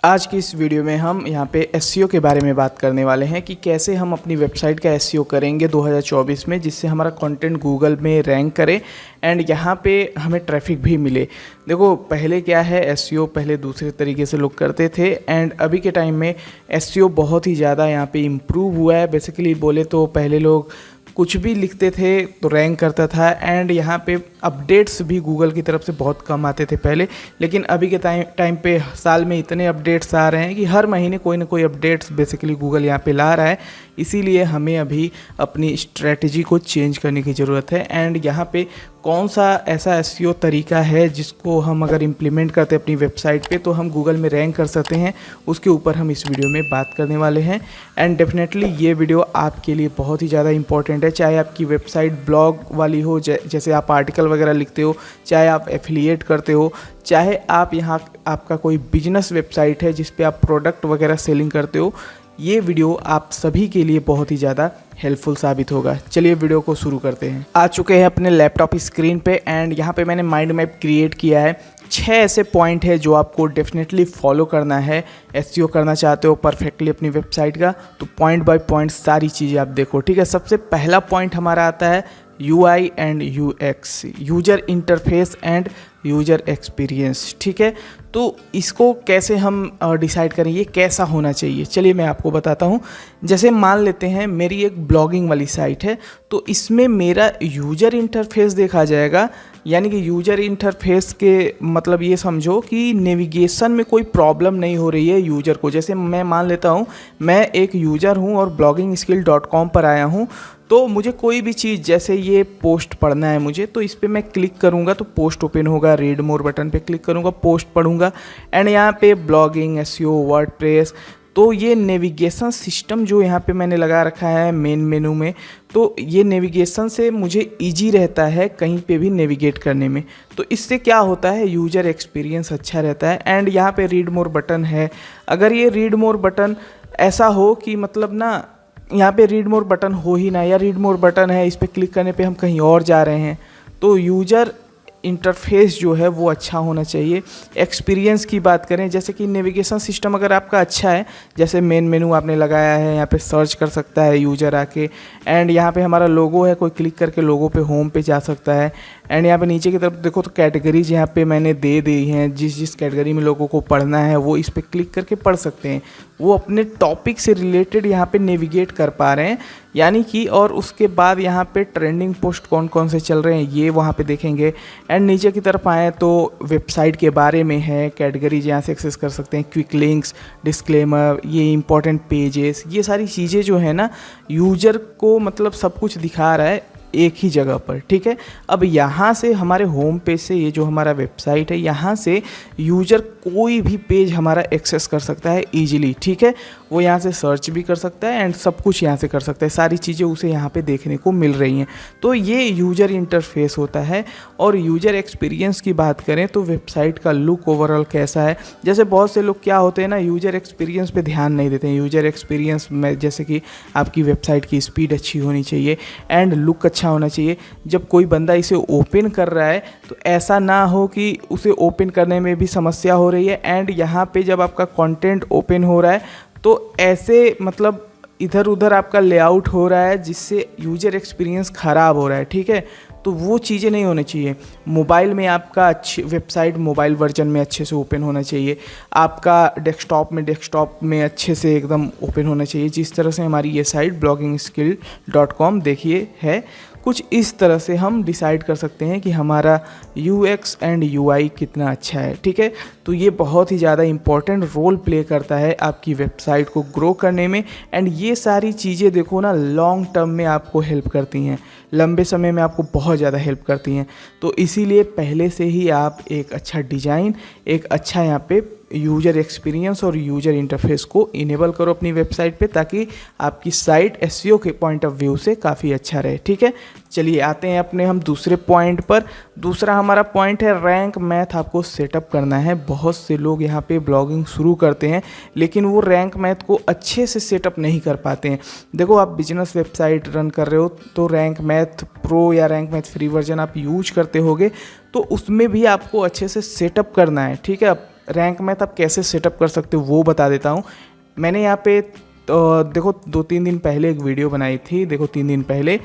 आज की इस वीडियो में हम यहाँ पे एसईओ के बारे में बात करने वाले हैं कि कैसे हम अपनी वेबसाइट का एसईओ करेंगे 2024 में, जिससे हमारा कंटेंट गूगल में रैंक करे एंड यहाँ पे हमें ट्रैफिक भी मिले। देखो पहले क्या है, एसईओ पहले दूसरे तरीके से लोग करते थे एंड अभी के टाइम में एसईओ बहुत ही ज़्यादा यहाँ पे इम्प्रूव हुआ है। बेसिकली बोले तो पहले लोग कुछ भी लिखते थे तो रैंक करता था एंड यहाँ पे अपडेट्स भी गूगल की तरफ से बहुत कम आते थे पहले, लेकिन अभी के टाइम पे साल में इतने अपडेट्स आ रहे हैं कि हर महीने कोई ना कोई अपडेट्स बेसिकली गूगल यहाँ पे ला रहा है। इसीलिए हमें अभी अपनी स्ट्रेटजी को चेंज करने की ज़रूरत है एंड यहाँ पे कौन सा ऐसा एसईओ तरीका है जिसको हम अगर इम्प्लीमेंट करते हैं अपनी वेबसाइट पे तो हम गूगल में रैंक कर सकते हैं, उसके ऊपर हम इस वीडियो में बात करने वाले हैं। एंड डेफिनेटली ये वीडियो आपके लिए बहुत ही ज़्यादा इंपॉर्टेंट है, चाहे आपकी वेबसाइट ब्लॉग वाली हो, जैसे आप आर्टिकल वगैरह लिखते हो, चाहे आप एफिलिएट करते हो, चाहे आप यहाँ आपका कोई बिजनेस वेबसाइट है जिस पे आप प्रोडक्ट वगैरह सेलिंग करते हो। ये वीडियो आप सभी के लिए बहुत ही ज़्यादा हेल्पफुल साबित होगा। चलिए वीडियो को शुरू करते हैं। आ चुके हैं अपने लैपटॉप स्क्रीन पे एंड यहाँ पे मैंने माइंड मैप क्रिएट किया है। 6 ऐसे पॉइंट है जो आपको डेफिनेटली फॉलो करना है। एसईओ करना चाहते हो परफेक्टली अपनी वेबसाइट का, तो पॉइंट बाय पॉइंट सारी चीज़ें आप देखो, ठीक है। सबसे पहला पॉइंट हमारा आता है UI and UX, user interface and user experience, ठीक है। तो इसको कैसे हम डिसाइड करें, ये कैसा होना चाहिए, चलिए मैं आपको बताता हूँ। जैसे मान लेते हैं मेरी एक ब्लॉगिंग वाली साइट है, तो इसमें मेरा यूजर इंटरफेस देखा जाएगा। यानी कि यूजर इंटरफेस के मतलब ये समझो कि नेविगेशन में कोई प्रॉब्लम नहीं हो रही है यूज़र को। जैसे मैं मान लेता हूँ मैं एक यूज़र हूँ और bloggingskill.com पर आया हूँ, तो मुझे कोई भी चीज़ जैसे ये पोस्ट पढ़ना है मुझे, तो इस पर मैं क्लिक करूँगा तो पोस्ट ओपन होगा। रीड मोर बटन पे क्लिक करूँगा, पोस्ट पढ़ूँगा एंड यहाँ पे ब्लॉगिंग, एसईओ, वर्डप्रेस, तो ये नेविगेशन सिस्टम जो यहाँ पे मैंने लगा रखा है मेन मेनू में, तो ये नेविगेशन से मुझे इजी रहता है कहीं पे भी नेविगेट करने में। तो इससे क्या होता है, यूजर एक्सपीरियंस अच्छा रहता है। एंड यहाँ पे रीड मोर बटन है, अगर ये रीड मोर बटन ऐसा हो कि मतलब ना यहाँ पे रीड मोर बटन हो ही ना, या रीड मोर बटन है इस पर क्लिक करने पे हम कहीं और जा रहे हैं, तो यूजर इंटरफेस जो है वो अच्छा होना चाहिए। एक्सपीरियंस की बात करें, जैसे कि नेविगेशन सिस्टम अगर आपका अच्छा है, जैसे मेन मेनू आपने लगाया है, यहाँ पे सर्च कर सकता है यूजर आके एंड यहाँ पे हमारा लोगो है, कोई क्लिक करके लोगो पे होम पे जा सकता है। एंड यहाँ पे नीचे की तरफ देखो तो कैटेगरीज यहाँ पे मैंने दे दी हैं, जिस कैटेगरी में लोगों को पढ़ना है वो इस पर क्लिक करके पढ़ सकते हैं, वो अपने टॉपिक से रिलेटेड यहाँ पे नेविगेट कर पा रहे हैं। यानी कि और उसके बाद यहाँ पे ट्रेंडिंग पोस्ट कौन कौन से चल रहे हैं ये वहाँ पे देखेंगे। एंड नीचे की तरफ आए तो वेबसाइट के बारे में है, कैटेगरीज यहाँ से एक्सेस कर सकते हैं, क्विक लिंक्स, डिस्क्लेमर, ये इंपॉर्टेंट पेजेस, ये सारी चीज़ें जो है ना यूजर को मतलब सब कुछ दिखा रहा है एक ही जगह पर, ठीक है। अब यहाँ से हमारे होम पेज से, ये जो हमारा वेबसाइट है, यहाँ से यूजर कोई भी पेज हमारा एक्सेस कर सकता है इजीली, ठीक है। वो यहाँ से सर्च भी कर सकता है एंड सब कुछ यहाँ से कर सकता है, सारी चीज़ें उसे यहाँ पे देखने को मिल रही हैं। तो ये यूजर इंटरफेस होता है। और यूजर एक्सपीरियंस की बात करें तो वेबसाइट का लुक ओवरऑल कैसा है। जैसे बहुत से लोग क्या होते हैं ना, यूजर एक्सपीरियंस पे ध्यान नहीं देते हैं। यूजर एक्सपीरियंस में जैसे कि आपकी वेबसाइट की स्पीड अच्छी होनी चाहिए एंड लुक अच्छा होना चाहिए। जब कोई बंदा इसे ओपन कर रहा है तो ऐसा ना हो कि उसे ओपन करने में भी समस्या हो रही है एंड यहाँ पे जब आपका कंटेंट ओपन हो रहा है तो ऐसे मतलब इधर उधर आपका लेआउट हो रहा है जिससे यूजर एक्सपीरियंस ख़राब हो रहा है, ठीक है। तो वो चीज़ें नहीं होनी चाहिए। मोबाइल में आपका अच्छी वेबसाइट मोबाइल वर्जन में अच्छे से ओपन होना चाहिए, आपका डेस्कटॉप में अच्छे से एकदम ओपन होना चाहिए। जिस तरह से हमारी ये साइट bloggingskill.com देखिए है, कुछ इस तरह से हम डिसाइड कर सकते हैं कि हमारा UX एंड UI कितना अच्छा है, ठीक है। तो ये बहुत ही ज़्यादा इम्पॉर्टेंट रोल प्ले करता है आपकी वेबसाइट को ग्रो करने में। एंड ये सारी चीज़ें देखो ना लॉन्ग टर्म में आपको हेल्प करती हैं, लंबे समय में आपको बहुत ज़्यादा हेल्प करती हैं। तो इसीलिए पहले से ही आप एक अच्छा डिज़ाइन, एक अच्छा यहाँ पे यूजर एक्सपीरियंस और यूजर इंटरफेस को इनेबल करो अपनी वेबसाइट पे, ताकि आपकी साइट एसईओ के पॉइंट ऑफ व्यू से काफ़ी अच्छा रहे, ठीक है। चलिए आते हैं अपने हम दूसरे पॉइंट पर। दूसरा हमारा पॉइंट है रैंक मैथ आपको सेटअप करना है। बहुत से लोग यहाँ पे ब्लॉगिंग शुरू करते हैं लेकिन वो रैंक मैथ को अच्छे से सेटअप नहीं कर पाते हैं। देखो आप बिजनेस वेबसाइट रन कर रहे हो तो रैंक मैथ प्रो या रैंक मैथ फ्री वर्जन आप यूज करते होगे, तो उसमें भी आपको अच्छे से सेटअप करना है, ठीक है। रैंक मैथ आप कैसे सेटअप कर सकते हो वो बता देता हूँ। मैंने यहाँ पे देखो 2-3 दिन पहले एक वीडियो बनाई थी, देखो 3 दिन पहले,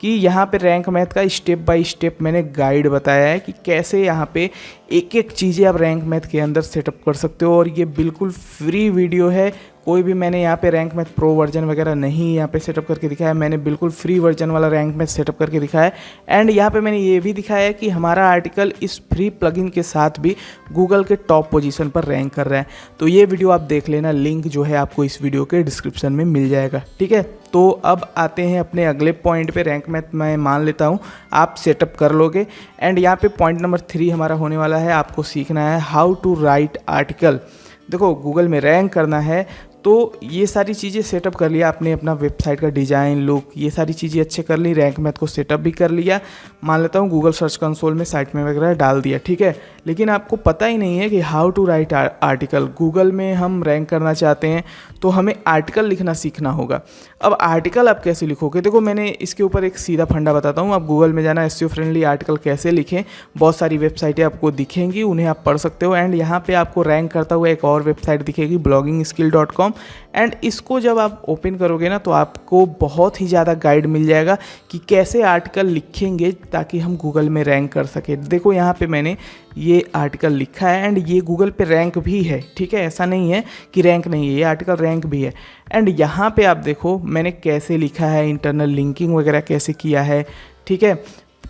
कि यहाँ पे रैंक मैथ का स्टेप बाय स्टेप मैंने गाइड बताया है कि कैसे यहाँ पे एक एक चीज़ें आप रैंक मैथ के अंदर सेटअप कर सकते हो। और ये बिल्कुल फ्री वीडियो है, कोई भी मैंने यहाँ पे रैंक मैथ प्रो वर्जन वगैरह नहीं यहाँ पे सेटअप करके दिखाया है, मैंने बिल्कुल फ्री वर्जन वाला रैंक मैथ सेटअप करके दिखाया है। एंड यहाँ पे मैंने ये भी दिखाया है कि हमारा आर्टिकल इस फ्री प्लगइन के साथ भी गूगल के टॉप पोजीशन पर रैंक कर रहा है। तो ये वीडियो आप देख लेना, लिंक जो है आपको इस वीडियो के डिस्क्रिप्शन में मिल जाएगा, ठीक है। तो अब आते हैं अपने अगले पॉइंट पे। रैंक मैथ मैं मान लेता हूँ आप सेटअप कर लोगे। एंड यहाँ पे पॉइंट नंबर 3 हमारा होने वाला है, आपको सीखना है हाउ टू राइट आर्टिकल। देखो गूगल में रैंक करना है तो ये सारी चीज़ें सेटअप कर लिया आपने, अपना वेबसाइट का डिज़ाइन, लुक, ये सारी चीज़ें अच्छे कर ली, रैंक मैथ को सेटअप भी कर लिया, मान लेता हूँ गूगल सर्च कंसोल में साइट में वगैरह डाल दिया, ठीक है। लेकिन आपको पता ही नहीं है कि how to write article. Google में हम रैंक करना चाहते हैं तो हमें आर्टिकल लिखना सीखना होगा। अब आर्टिकल आप कैसे लिखोगे, देखो मैंने इसके ऊपर एक सीधा फंडा बताता हूँ। आप गूगल में जाना, एसईओ फ्रेंडली आर्टिकल कैसे लिखें, बहुत सारी वेबसाइटें आपको दिखेंगी, उन्हें आप पढ़ सकते हो। एंड यहाँ पे आपको रैंक करता हुआ एक और वेबसाइट दिखेगी, bloggingskill.com। एंड इसको जब आप ओपन करोगे ना तो आपको बहुत ही ज़्यादा गाइड मिल जाएगा कि कैसे आर्टिकल लिखेंगे ताकि हम गूगल में रैंक कर सके। देखो यहाँ पे मैंने ये आर्टिकल लिखा है एंड ये गूगल पे रैंक भी है, ठीक है, ऐसा नहीं है कि रैंक नहीं है, ये आर्टिकल रैंक भी है। एंड यहाँ पे आप देखो मैंने कैसे लिखा है, इंटरनल लिंकिंग वगैरह कैसे किया है, ठीक है,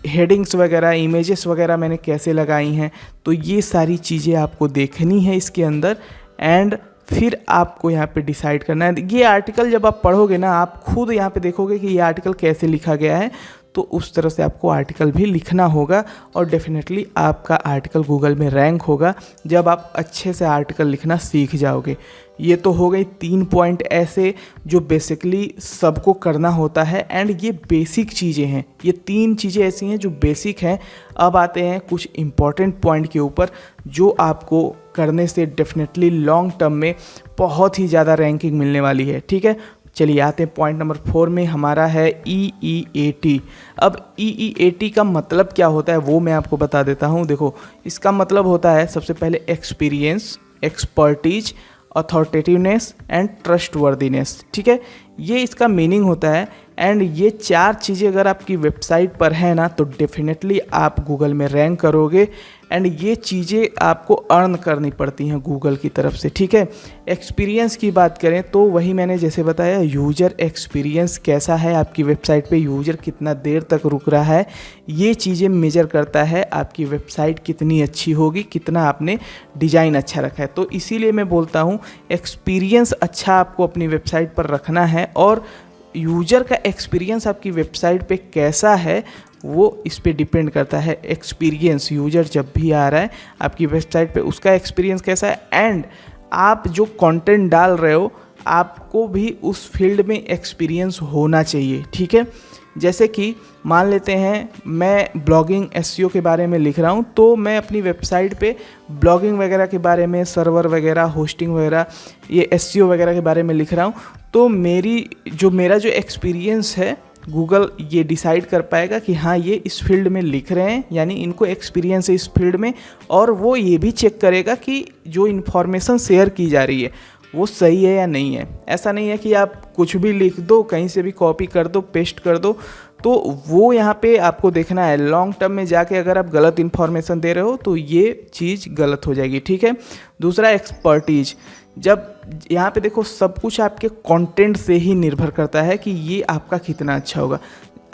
हेडिंग्स वगैरह, इमेजेस वगैरह मैंने कैसे लगाई हैं। तो ये सारी चीज़ें आपको देखनी है इसके अंदर। एंड फिर आपको यहाँ पे डिसाइड करना है। ये आर्टिकल जब आप पढ़ोगे ना, आप खुद यहाँ पे देखोगे कि ये आर्टिकल कैसे लिखा गया है, तो उस तरह से आपको आर्टिकल भी लिखना होगा और डेफिनेटली आपका आर्टिकल गूगल में रैंक होगा जब आप अच्छे से आर्टिकल लिखना सीख जाओगे। ये तो हो गई 3 पॉइंट ऐसे जो बेसिकली सबको करना होता है एंड ये बेसिक चीज़ें हैं। ये 3 चीज़ें ऐसी हैं जो बेसिक हैं। अब आते हैं कुछ इम्पॉर्टेंट पॉइंट के ऊपर जो आपको करने से डेफिनेटली लॉन्ग टर्म में बहुत ही ज़्यादा रैंकिंग मिलने वाली है, ठीक है। चलिए आते हैं पॉइंट नंबर 4 में, हमारा है EEAT। अब EEAT का मतलब क्या होता है वो मैं आपको बता देता हूँ। देखो इसका मतलब होता है सबसे पहले एक्सपीरियंस, एक्सपर्टीज, अथॉरिटेटिवनेस एंड ट्रस्टवर्दीनेस, ठीक है, ये इसका मीनिंग होता है। एंड ये 4 चीज़ें अगर आपकी वेबसाइट पर है ना तो डेफिनेटली आप गूगल में रैंक करोगे। एंड ये चीज़ें आपको अर्न करनी पड़ती हैं गूगल की तरफ से, ठीक है। एक्सपीरियंस की बात करें तो वही मैंने जैसे बताया, यूजर एक्सपीरियंस कैसा है आपकी वेबसाइट पे, यूजर कितना देर तक रुक रहा है, ये चीज़ें मेजर करता है आपकी वेबसाइट कितनी अच्छी होगी, कितना आपने डिज़ाइन अच्छा रखा है। तो इसीलिए मैं बोलता हूँ एक्सपीरियंस अच्छा आपको अपनी वेबसाइट पर रखना है और यूजर का एक्सपीरियंस आपकी वेबसाइट पे कैसा है वो इस पे डिपेंड करता है। एक्सपीरियंस, यूजर जब भी आ रहा है आपकी वेबसाइट पे उसका एक्सपीरियंस कैसा है। एंड आप जो कंटेंट डाल रहे हो आपको भी उस फील्ड में एक्सपीरियंस होना चाहिए, ठीक है। जैसे कि मान लेते हैं मैं ब्लॉगिंग एसईओ के बारे में लिख रहा हूँ, तो मैं अपनी वेबसाइट पे ब्लॉगिंग वगैरह के बारे में, सर्वर वगैरह, होस्टिंग वगैरह, ये एसईओ वगैरह के बारे में लिख रहा हूँ, तो मेरा जो एक्सपीरियंस है गूगल ये डिसाइड कर पाएगा कि हाँ ये इस फील्ड में लिख रहे हैं, यानी इनको एक्सपीरियंस है इस फील्ड में। और वो ये भी चेक करेगा कि जो इन्फॉर्मेशन शेयर की जा रही है वो सही है या नहीं है। ऐसा नहीं है कि आप कुछ भी लिख दो, कहीं से भी कॉपी कर दो, पेस्ट कर दो, तो वो यहाँ पे आपको देखना है। लॉन्ग टर्म में जाके अगर आप गलत इन्फॉर्मेशन दे रहे हो तो ये चीज़ गलत हो जाएगी, ठीक है। दूसरा एक्सपर्टीज, जब यहाँ पे देखो सब कुछ आपके कंटेंट से ही निर्भर करता है कि ये आपका कितना अच्छा होगा।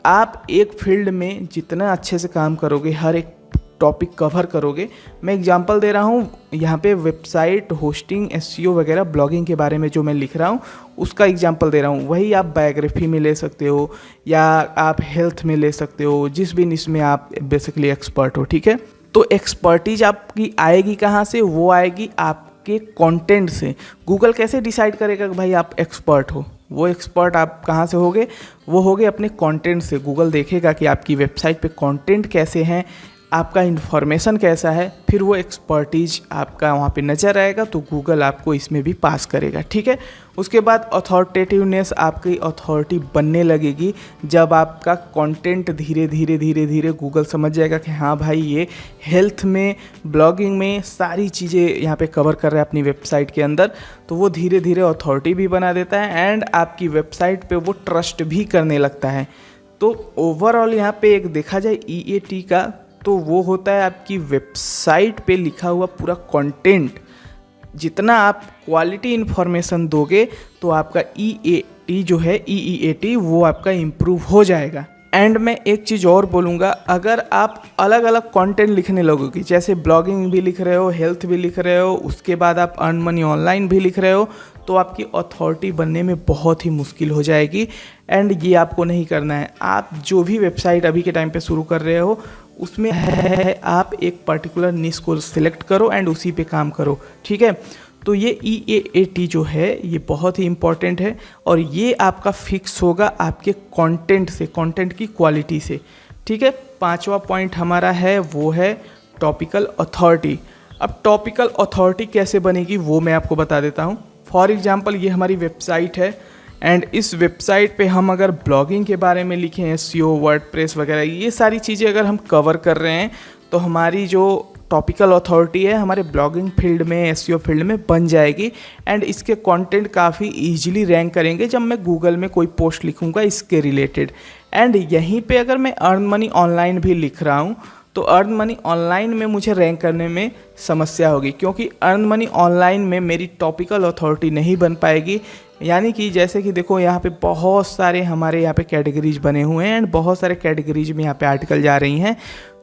आप एक फील्ड में जितना अच्छे से काम करोगे, हर एक टॉपिक कवर करोगे, मैं एग्जांपल दे रहा हूँ यहाँ पे वेबसाइट होस्टिंग, एसईओ वगैरह, ब्लॉगिंग के बारे में जो मैं लिख रहा हूँ उसका एग्जांपल दे रहा हूँ। वही आप बायोग्राफी में ले सकते हो या आप हेल्थ में ले सकते हो, जिस भी इसमें आप बेसिकली एक्सपर्ट हो, ठीक है। तो एक्सपर्टीज आपकी आएगी कहाँ से, वो आएगी आपके कंटेंट से। गूगल कैसे डिसाइड करेगा कि भाई आप एक्सपर्ट हो, वो एक्सपर्ट आप कहाँ से होगे, वो होगे अपने कंटेंट से। गूगल देखेगा कि आपकी वेबसाइट पे कंटेंट कैसे हैं, आपका इन्फॉर्मेशन कैसा है, फिर वो एक्सपर्टीज आपका वहाँ पे नज़र आएगा, तो गूगल आपको इसमें भी पास करेगा। ठीक है, उसके बाद अथॉरिटेटिवनेस, आपकी अथॉरिटी बनने लगेगी जब आपका कंटेंट धीरे धीरे गूगल समझ जाएगा कि हाँ भाई ये हेल्थ में, ब्लॉगिंग में सारी चीज़ें यहाँ पे कवर कर रहा है अपनी वेबसाइट के अंदर, तो वो धीरे धीरे अथॉरिटी भी बना देता है एंड आपकी वेबसाइट पे वो ट्रस्ट भी करने लगता है। तो ओवरऑल यहाँ पे एक देखा जाए EAT का, तो वो होता है आपकी वेबसाइट पे लिखा हुआ पूरा कंटेंट। जितना आप क्वालिटी इन्फॉर्मेशन दोगे तो आपका EAT जो है, EEAT, वो आपका इम्प्रूव हो जाएगा। एंड मैं एक चीज़ और बोलूँगा, अगर आप अलग अलग कंटेंट लिखने लगोगे, जैसे ब्लॉगिंग भी लिख रहे हो, हेल्थ भी लिख रहे हो, उसके बाद आप अर्न मनी ऑनलाइन भी लिख रहे हो, तो आपकी अथॉरिटी बनने में बहुत ही मुश्किल हो जाएगी एंड ये आपको नहीं करना है। आप जो भी वेबसाइट अभी के टाइम पे शुरू कर रहे हो उसमें है आप एक पर्टिकुलर निश को सिलेक्ट करो एंड उसी पे काम करो। ठीक है, तो ये EAT जो है ये बहुत ही इम्पॉर्टेंट है और ये आपका फिक्स होगा आपके कंटेंट से, कंटेंट की क्वालिटी से। ठीक है, 5वां पॉइंट हमारा है वो है टॉपिकल अथॉरिटी। अब टॉपिकल अथॉरिटी कैसे बनेगी वो मैं आपको बता देता हूँ। फॉर एग्जांपल ये हमारी वेबसाइट है एंड इस वेबसाइट पे हम अगर ब्लॉगिंग के बारे में लिखें, SEO, वर्डप्रेस वगैरह, ये सारी चीज़ें अगर हम कवर कर रहे हैं तो हमारी जो टॉपिकल अथॉरिटी है हमारे ब्लॉगिंग फील्ड में, SEO फील्ड में बन जाएगी एंड इसके कंटेंट काफ़ी इजीली रैंक करेंगे जब मैं गूगल में कोई पोस्ट लिखूंगा इसके रिलेटेड। एंड यहीं पे अगर मैं अर्न मनी ऑनलाइन भी लिख रहा हूँ तो अर्न मनी ऑनलाइन में मुझे रैंक करने में समस्या होगी, क्योंकि अर्न मनी ऑनलाइन में मेरी टॉपिकल अथॉरिटी नहीं बन पाएगी। यानी कि जैसे कि देखो यहाँ पे बहुत सारे हमारे यहाँ पे कैटेगरीज बने हुए हैं एंड बहुत सारे कैटेगरीज में यहाँ पे आर्टिकल जा रही हैं,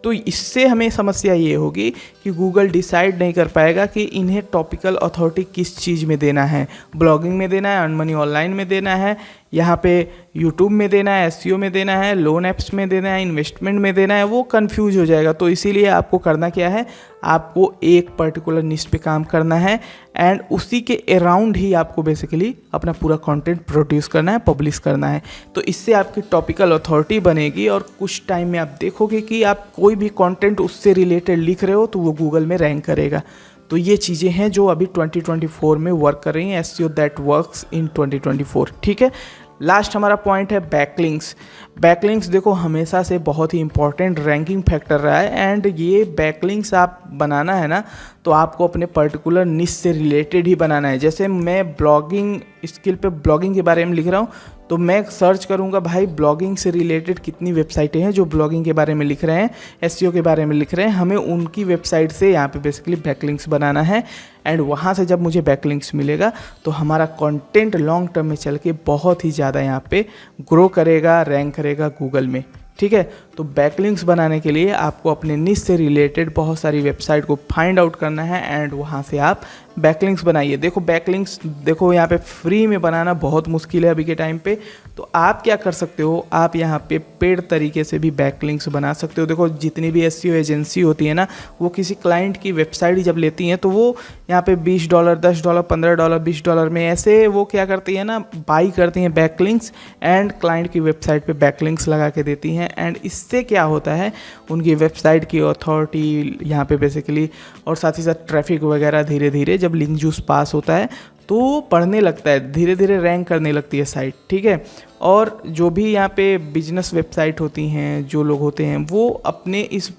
तो इससे हमें समस्या ये होगी कि गूगल डिसाइड नहीं कर पाएगा कि इन्हें टॉपिकल अथॉरिटी किस चीज़ में देना है, ब्लॉगिंग में देना है, अर्न मनी ऑनलाइन में देना है, यहाँ पे यूट्यूब में देना है, SEO में देना है, लोन ऐप्स में देना है, इन्वेस्टमेंट में देना है, वो कंफ्यूज हो जाएगा। तो इसीलिए आपको करना क्या है, आपको एक पर्टिकुलर निश पे काम करना है एंड उसी के अराउंड ही आपको बेसिकली अपना पूरा कंटेंट प्रोड्यूस करना है, पब्लिश करना है। तो इससे आपकी टॉपिकल अथॉरिटी बनेगी और कुछ टाइम में आप देखोगे कि आप कोई भी कंटेंट उससे रिलेटेड लिख रहे हो तो वो गूगल में रैंक करेगा। तो ये चीज़ें हैं जो अभी 2024 में वर्क कर रही हैं, SEO दैट वर्क्स इन 2024। ठीक है, लास्ट हमारा पॉइंट है बैकलिंक्स। बैकलिंक्स देखो हमेशा से बहुत ही इंपॉर्टेंट रैंकिंग फैक्टर रहा है एंड ये बैकलिंक्स आप बनाना है ना तो आपको अपने पर्टिकुलर निश से रिलेटेड ही बनाना है। जैसे मैं ब्लॉगिंग स्किल पे ब्लॉगिंग के बारे में लिख रहा हूँ तो मैं सर्च करूँगा भाई ब्लॉगिंग से रिलेटेड कितनी वेबसाइटें हैं जो ब्लॉगिंग के बारे में लिख रहे हैं, SEO के बारे में लिख रहे हैं, हमें उनकी वेबसाइट से यहाँ पे बेसिकली बैकलिंक्स बनाना है एंड वहाँ से जब मुझे बैकलिंक्स मिलेगा तो हमारा कंटेंट लॉन्ग टर्म में चल के बहुत ही ज़्यादा यहाँ पे ग्रो करेगा, रैंक करेगा गूगल में। ठीक है, तो बैकलिंक्स बनाने के लिए आपको अपने निश से रिलेटेड बहुत सारी वेबसाइट को फाइंड आउट करना है एंड वहाँ से आप बैकलिंक्स बनाइए। देखो बैकलिंक्स देखो यहाँ पे फ्री में बनाना बहुत मुश्किल है अभी के टाइम पे, तो आप क्या कर सकते हो, आप यहाँ पे पेड तरीके से भी बैकलिंक्स बना सकते हो। देखो जितनी भी SEO एजेंसी होती है ना, वो किसी क्लाइंट की वेबसाइट जब लेती हैं तो वो यहाँ पे $20, $10, $15, $20 में ऐसे वो क्या करती है ना, बाई करती हैं बैकलिंक्स एंड क्लाइंट की वेबसाइट पे बैकलिंक्स लगा के देती हैं एंड इससे क्या होता है उनकी वेबसाइट की अथॉरिटी यहाँ पे बेसिकली और साथ ही साथ ट्रैफिक वगैरह धीरे धीरे जब लिंक जूस पास होता है तो पढ़ने लगता है, धीरे धीरे रैंक करने लगती है साइट। ठीक है, और जो भी यहाँ पे बिजनेस वेबसाइट होती हैं, जो लोग होते हैं वो अपने इस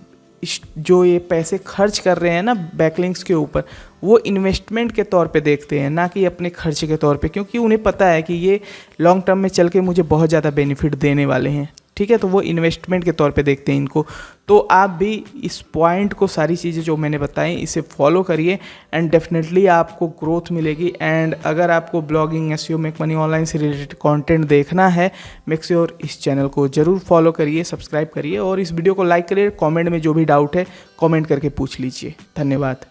जो ये पैसे खर्च कर रहे हैं ना बैकलिंक्स के ऊपर, वो इन्वेस्टमेंट के तौर पे देखते हैं, ना कि अपने खर्चे के तौर पे, क्योंकि उन्हें पता है कि ये लॉन्ग टर्म में चल के मुझे बहुत ज़्यादा बेनिफिट देने वाले हैं। ठीक है, तो वो इन्वेस्टमेंट के तौर पे देखते हैं इनको। तो आप भी इस पॉइंट को, सारी चीज़ें जो मैंने बताई इसे फॉलो करिए एंड डेफिनेटली आपको ग्रोथ मिलेगी। एंड अगर आपको blogging, SEO, make money online से रिलेटेड कंटेंट देखना है, मेक श्योर इस चैनल को ज़रूर फॉलो करिए, सब्सक्राइब करिए और इस वीडियो को लाइक करिए। कमेंट में जो भी डाउट है कमेंट करके पूछ लीजिए। धन्यवाद।